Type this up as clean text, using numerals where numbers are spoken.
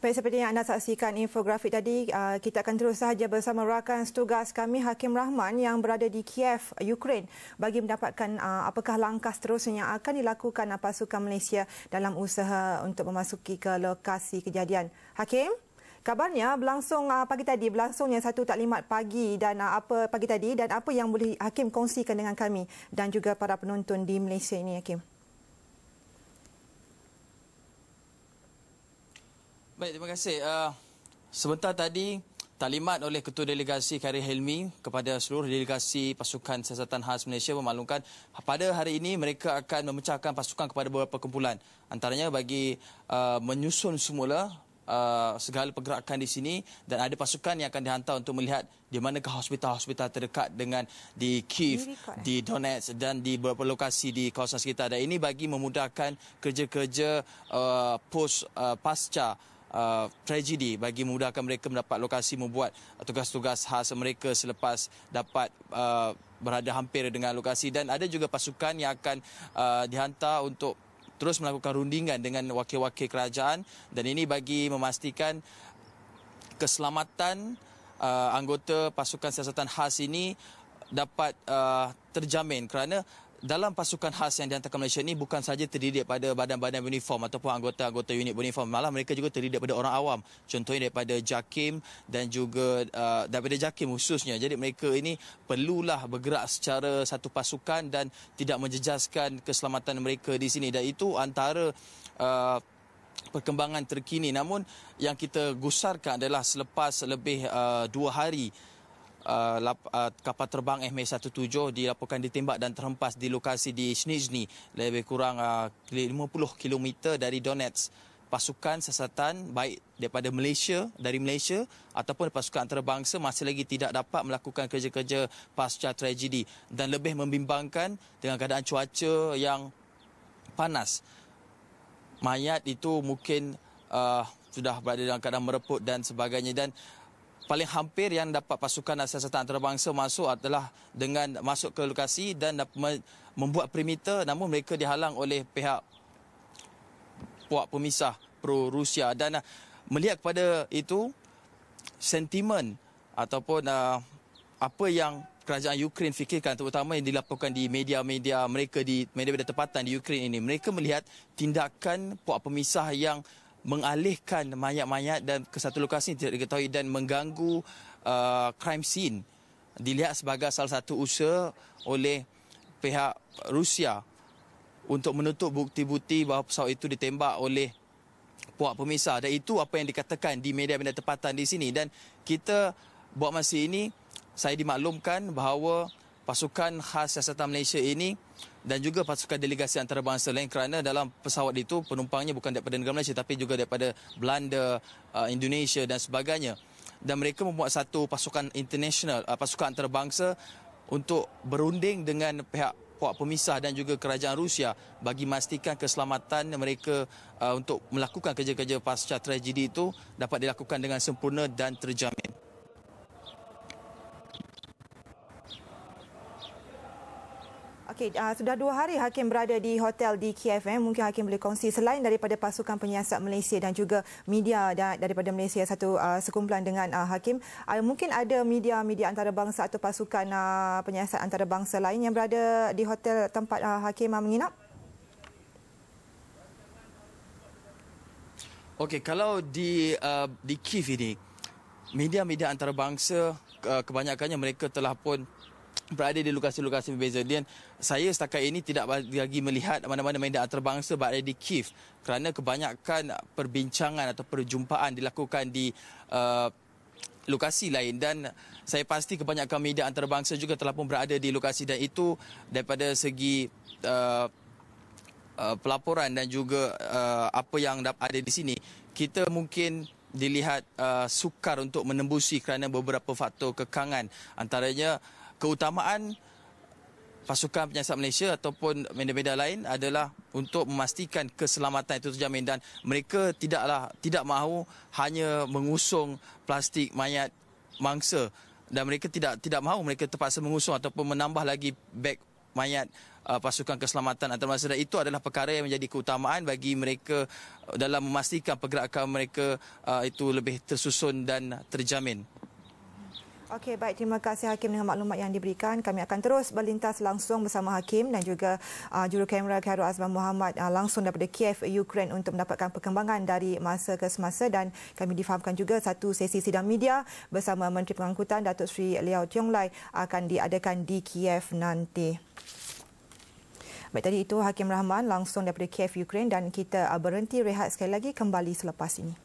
Baik, seperti yang anda saksikan infografik tadi, kita akan terus sahaja bersama rakan tugas kami Hakim Rahman yang berada di Kiev, Ukraine, bagi mendapatkan apakah langkah seterusnya yang akan dilakukan pasukan Malaysia dalam usaha untuk memasuki ke lokasi kejadian. Hakim, kabarnya berlangsungnya satu taklimat pagi dan apa yang boleh Hakim kongsikan dengan kami dan juga para penonton di Malaysia ini, Hakim? Baik, terima kasih. Sebentar tadi, taklimat oleh Ketua Delegasi Khairil Hilmi kepada seluruh delegasi pasukan siasatan khas Malaysia memaklumkan pada hari ini mereka akan memecahkan pasukan kepada beberapa kumpulan. Antaranya bagi menyusun semula segala pergerakan di sini, dan ada pasukan yang akan dihantar untuk melihat di manakah hospital-hospital terdekat dengan di Kiev, di Donetsk dan di beberapa lokasi di kawasan sekitar. Dan ini bagi memudahkan kerja-kerja pasca tragedi, bagi memudahkan mereka mendapat lokasi membuat tugas-tugas khas mereka selepas dapat berada hampir dengan lokasi. Dan ada juga pasukan yang akan dihantar untuk terus melakukan rundingan dengan wakil-wakil kerajaan, dan ini bagi memastikan keselamatan anggota pasukan siasatan khas ini dapat terjamin, kerana dalam pasukan khas yang dihantar ke Malaysia ini bukan sahaja terdiri daripada badan-badan uniform ataupun anggota-anggota unit uniform, malah mereka juga terdiri daripada orang awam, contohnya daripada JAKIM dan juga daripada JAKIM khususnya. Jadi mereka ini perlulah bergerak secara satu pasukan dan tidak menjejaskan keselamatan mereka di sini, dan itu antara perkembangan terkini. Namun yang kita gusarkan adalah selepas lebih 2 hari kapal terbang MH17 dilaporkan ditembak dan terhempas di lokasi di Snizhny, lebih kurang 50 km dari Donetsk. Pasukan siasatan baik dari Malaysia ataupun pasukan antarabangsa masih lagi tidak dapat melakukan kerja-kerja pasca tragedi, dan lebih membimbangkan dengan keadaan cuaca yang panas. Mayat itu mungkin sudah berada dalam keadaan mereput dan sebagainya, dan paling hampir yang dapat pasukan siasatan antarabangsa masuk adalah dengan masuk ke lokasi dan membuat perimeter, namun mereka dihalang oleh pihak puak pemisah pro-Rusia. Dan melihat kepada itu, sentimen ataupun apa yang kerajaan Ukraine fikirkan, terutama yang dilaporkan di media-media mereka, di media-media tempatan di Ukraine ini, mereka melihat tindakan puak pemisah yang mengalihkan mayat-mayat dan ke satu lokasi yang tidak diketahui dan mengganggu crime scene dilihat sebagai salah satu usaha oleh pihak Rusia untuk menutup bukti-bukti bahawa pesawat itu ditembak oleh puak pemisah. Dan itu apa yang dikatakan di media-media tempatan di sini. Dan kita buat masa ini, saya dimaklumkan bahawa pasukan khas siasatan Malaysia ini dan juga pasukan delegasi antarabangsa lain, kerana dalam pesawat itu penumpangnya bukan daripada negara Malaysia tapi juga daripada Belanda, Indonesia dan sebagainya. Dan mereka membuat satu pasukan international, pasukan antarabangsa untuk berunding dengan pihak puak pemisah dan juga kerajaan Rusia bagi memastikan keselamatan mereka untuk melakukan kerja-kerja pasca tragedi itu dapat dilakukan dengan sempurna dan terjamin. Okey, sudah 2 hari Hakim berada di hotel di Kiev. Mungkin Hakim boleh kongsi, selain daripada pasukan penyiasat Malaysia dan juga media daripada Malaysia satu sekumpulan dengan Hakim, mungkin ada media-media antarabangsa atau pasukan penyiasat antarabangsa lain yang berada di hotel tempat Hakim menginap? Okey, kalau di Kiev ini, media-media antarabangsa kebanyakannya mereka telah pun berada di lokasi-lokasi berbeza. Dan saya setakat ini tidak lagi melihat mana-mana media antarabangsa berada di Kiev, kerana kebanyakan perbincangan atau perjumpaan dilakukan di lokasi lain, dan saya pasti kebanyakan media antarabangsa juga telah pun berada di lokasi, dan itu daripada segi pelaporan dan juga apa yang ada di sini, kita mungkin dilihat sukar untuk menembusi kerana beberapa faktor kekangan, antaranya keutamaan pasukan penyiasat Malaysia ataupun media-media lain adalah untuk memastikan keselamatan itu terjamin, dan mereka tidak mahu hanya mengusung plastik mayat mangsa, dan mereka tidak mahu mereka terpaksa mengusung ataupun menambah lagi beg mayat pasukan keselamatan antarabangsa, dan itu adalah perkara yang menjadi keutamaan bagi mereka dalam memastikan pergerakan mereka itu lebih tersusun dan terjamin. Okey, baik, terima kasih Hakim dengan maklumat yang diberikan. Kami akan terus berlintas langsung bersama Hakim dan juga jurukamera Khairul Azman Muhammad langsung daripada Kiev, Ukraine untuk mendapatkan perkembangan dari masa ke semasa, dan kami difahamkan juga satu sesi sidang media bersama Menteri Pengangkutan Datuk Seri Liau Tiong Lai akan diadakan di Kiev nanti. Baik, tadi itu Hakim Rahman langsung daripada Kiev, Ukraine, dan kita berhenti rehat sekali lagi, kembali selepas ini.